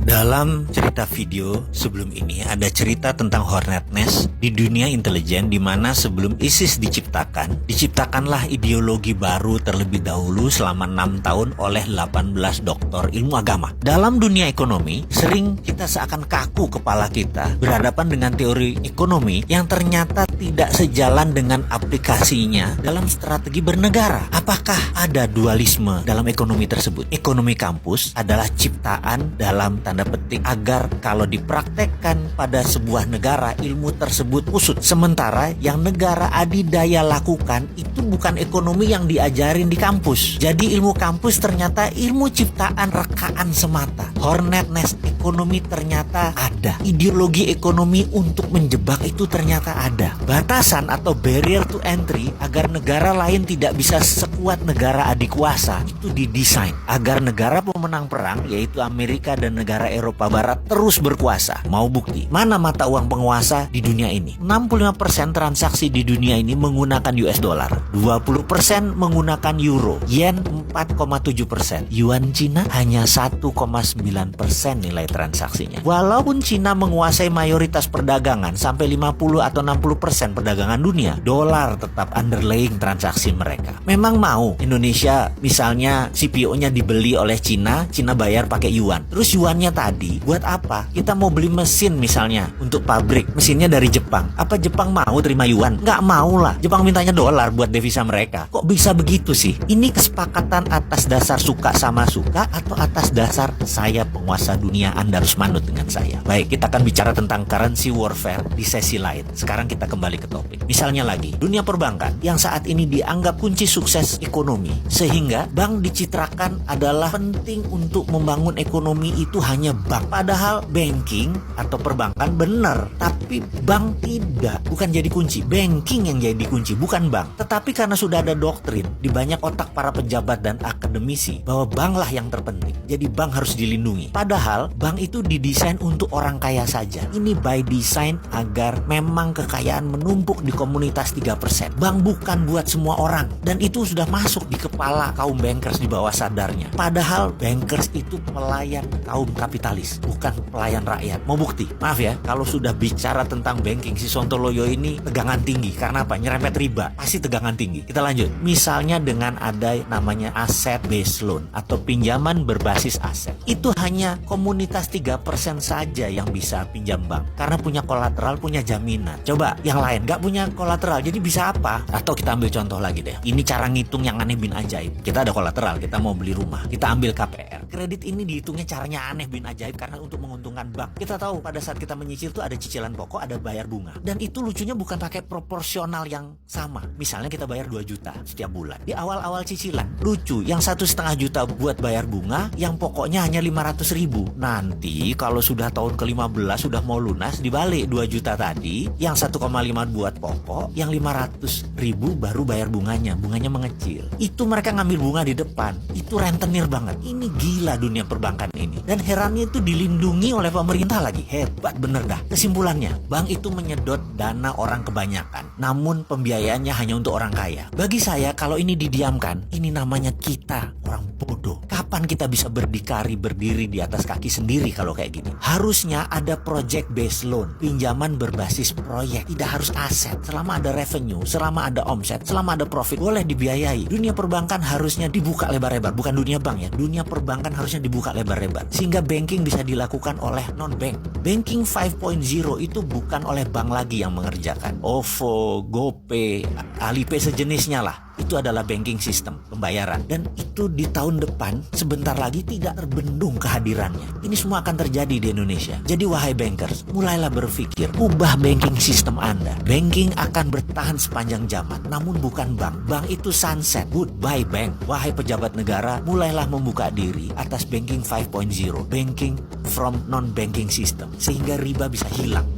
Dalam cerita video sebelum ini ada cerita tentang Hornet Nest di dunia intelijen, di mana sebelum ISIS diciptakanlah ideologi baru terlebih dahulu selama 6 tahun oleh 18 doktor ilmu agama. Dalam dunia ekonomi, sering kita seakan kaku kepala kita berhadapan dengan teori ekonomi yang ternyata tidak sejalan dengan aplikasinya dalam strategi bernegara. Apakah ada dualisme dalam ekonomi tersebut? Ekonomi kampus adalah ciptaan dalam tanda petik agar kalau dipraktekkan pada sebuah negara ilmu tersebut usut. Sementara yang negara adidaya lakukan itu bukan ekonomi yang diajarin di kampus. Jadi ilmu kampus ternyata ilmu ciptaan rekaan semata. Hornet Nest ekonomi ternyata ada. Ideologi ekonomi untuk menjebak itu ternyata ada. Batasan atau barrier to entry agar negara lain tidak bisa sekuat negara adik kuasa itu didesain agar negara pemenang perang yaitu Amerika dan negara Eropa Barat terus berkuasa. Mau bukti? Mana mata uang penguasa di dunia ini? 65% transaksi di dunia ini menggunakan US dollar, 20% menggunakan euro, yen 4,7%, yuan Cina hanya 1,9% nilai transaksinya. Walaupun Cina menguasai mayoritas perdagangan sampai 50 atau 60% perdagangan dunia, dolar tetap underlying transaksi mereka. Memang mau Indonesia misalnya CPO-nya dibeli oleh Cina, Cina bayar pakai yuan. Terus yuannya tadi buat apa? Kita mau beli mesin misalnya untuk pabrik, mesinnya dari Jepang. Apa Jepang mau terima yuan? Nggak mau lah. Jepang mintanya dolar buat devisa mereka. Kok bisa begitu sih? Ini kesepakatan atas dasar suka sama suka atau atas dasar saya penguasa dunia, Anda harus manut dengan saya? Baik, kita akan bicara tentang currency warfare di sesi lain. Sekarang kita kembali ke topik. Misalnya lagi, dunia perbankan yang saat ini dianggap kunci sukses ekonomi, sehingga bank dicitrakan adalah penting untuk membangun ekonomi itu hanya bank. Padahal banking atau perbankan benar, tapi bank tidak. Bukan jadi kunci, banking yang jadi kunci, bukan bank. Tetapi karena sudah ada doktrin di banyak otak para pejabat dan akademisi bahwa banklah yang terpenting, jadi bank harus dilindungi. Padahal bank itu didesain untuk orang kaya saja. Ini by design agar memang kekayaan menumpuk di komunitas 3%. Bank bukan buat semua orang, dan itu sudah masuk di kepala kaum bankers di bawah sadarnya. Padahal bankers itu pelayan kaum kapitalis, bukan pelayan rakyat. Mau bukti? Maaf ya, kalau sudah bicara tentang banking, si Sontoloyo ini tegangan tinggi. Karena apa? Nyerempet riba, pasti tegangan tinggi. Kita lanjut. Misalnya dengan ada namanya asset based loan atau pinjaman berbasis aset. Itu hanya komunitas 3% saja yang bisa pinjam bank, karena punya kolateral, punya jaminan. Coba yang lain gak punya kolateral, jadi bisa apa? Atau kita ambil contoh lagi deh. Ini cara ngitung yang aneh bin ajaib. Kita ada kolateral, kita mau beli rumah, kita ambil KPR. Kredit ini dihitungnya caranya aneh bin ajaib karena untuk menguntungkan bank. Kita tahu pada saat kita menyicil tuh ada cicilan pokok, ada bayar bunga. Dan itu lucunya bukan pakai proporsional yang sama. Misalnya kita bayar 2 juta setiap bulan. Di awal-awal cicilan, lucu, yang 1,5 juta buat bayar bunga, yang pokoknya hanya 500 ribu. Nanti kalau sudah tahun ke-15 sudah mau lunas, dibalik 2 juta tadi, yang 1,5 buat pokok, yang 500 ribu baru bayar bunganya. Bunganya mengecil. Itu mereka ngambil bunga di depan. Itu rentenir banget. Ini gila dunia perbankan ini. Dan herannya itu dilindungi oleh pemerintah lagi. Hebat bener dah. Kesimpulannya, bank itu menyedot dana orang kebanyakan. Namun pembiayaannya hanya untuk orang kaya. Bagi saya, kalau ini didiamkan, ini namanya kita orang bodoh. Kapan kita bisa berdiri di atas kaki sendiri kalau kayak gini? Harusnya ada project based loan, pinjaman berbasis proyek. Tidak harus aset. Selama ada revenue, selama ada omset, selama ada profit, boleh dibiayai. Dunia perbankan harusnya dibuka lebar-lebar. Bukan dunia bank ya. Dunia perbankan harusnya dibuka lebar-lebar. Sehingga banking bisa dilakukan oleh non-bank. Banking 5.0 itu bukan oleh bank lagi yang mengerjakan. OVO, GoPay, Alipay sejenisnya lah. Itu adalah banking system pembayaran. Dan itu di tahun depan sebentar lagi tidak terbendung kehadirannya. Ini semua akan terjadi di Indonesia. Jadi wahai bankers, mulailah berpikir, ubah banking system Anda. Banking akan bertahan sepanjang zaman, namun bukan bank. Bank itu sunset. Goodbye bank. Wahai pejabat negara, mulailah membuka diri atas banking 5.0. Banking from non-banking system. Sehingga riba bisa hilang.